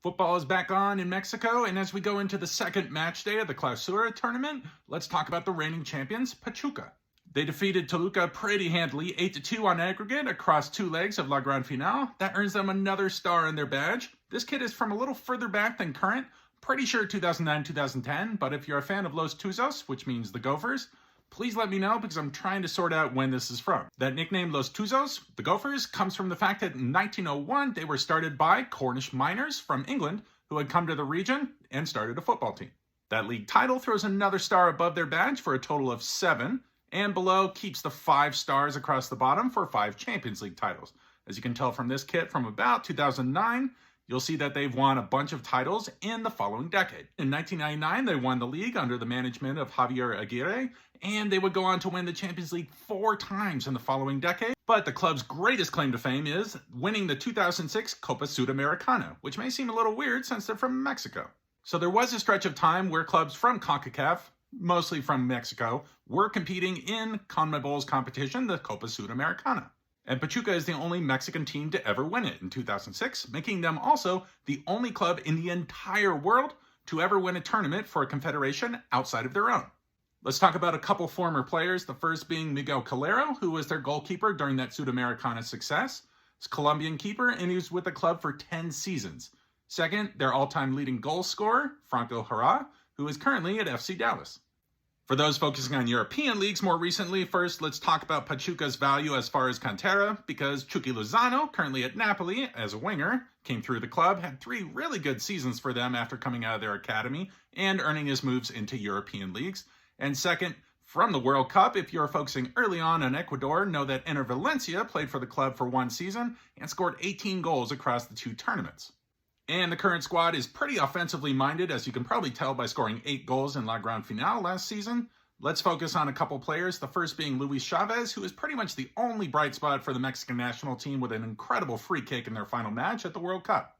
Football is back on in Mexico, and as we go into the second match day of the Clausura tournament, let's talk about the reigning champions, Pachuca. They defeated Toluca pretty handily, 8-2 on aggregate across two legs of La Gran Final. That earns them another star on their badge. This kid is from a little further back than current, pretty sure 2009-2010, but if you're a fan of Los Tuzos, which means the Gophers, please let me know because I'm trying to sort out when this is from. That nickname, Los Tuzos, the Gophers, comes from the fact that in 1901, they were started by Cornish miners from England who had come to the region and started a football team. That league title throws another star above their badge for a total of 7, and below keeps the 5 stars across the bottom for 5 Champions League titles. As you can tell from this kit from about 2009, you'll see that they've won a bunch of titles in the following decade. In 1999, they won the league under the management of Javier Aguirre, and they would go on to win the Champions League 4 times in the following decade. But the club's greatest claim to fame is winning the 2006 Copa Sudamericana, which may seem a little weird since they're from Mexico. So there was a stretch of time where clubs from CONCACAF, mostly from Mexico, were competing in CONMEBOL's competition, the Copa Sudamericana. And Pachuca is the only Mexican team to ever win it in 2006, making them also the only club in the entire world to ever win a tournament for a confederation outside of their own. Let's talk about a couple former players, the first being Miguel Calero, who was their goalkeeper during that Sudamericana success. He's a Colombian keeper, and he was with the club for 10 seasons. Second, their all-time leading goal scorer, Franco Jara, who is currently at FC Dallas. For those focusing on European leagues more recently, first let's talk about Pachuca's value as far as Cantera, because Chucky Lozano, currently at Napoli as a winger, came through the club, had 3 really good seasons for them after coming out of their academy and earning his moves into European leagues. And second, from the World Cup, if you're focusing early on Ecuador, know that Enner Valencia played for the club for 1 season and scored 18 goals across the 2 tournaments. And the current squad is pretty offensively minded, as you can probably tell by scoring 8 goals in La Gran Final last season. Let's focus on a couple players, the first being Luis Chavez, who is pretty much the only bright spot for the Mexican national team with an incredible free kick in their final match at the World Cup.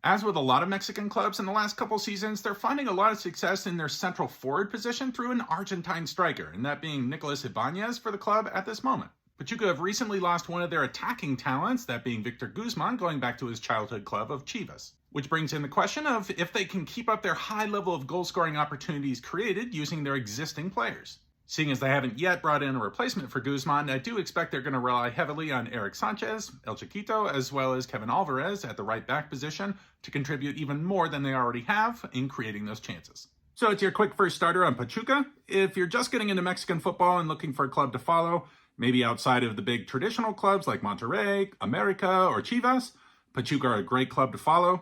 As with a lot of Mexican clubs in the last couple seasons, they're finding a lot of success in their central forward position through an Argentine striker, and that being Nicolas Ibanez for the club at this moment. Pachuca have recently lost one of their attacking talents, that being Victor Guzman, going back to his childhood club of Chivas. Which brings in the question of if they can keep up their high level of goal-scoring opportunities created using their existing players. Seeing as they haven't yet brought in a replacement for Guzman, I do expect they're going to rely heavily on Eric Sanchez, El Chiquito, as well as Kevin Alvarez at the right back position to contribute even more than they already have in creating those chances. So it's your quick first starter on Pachuca. If you're just getting into Mexican football and looking for a club to follow, maybe outside of the big traditional clubs like Monterrey, America, or Chivas, Pachuca are a great club to follow.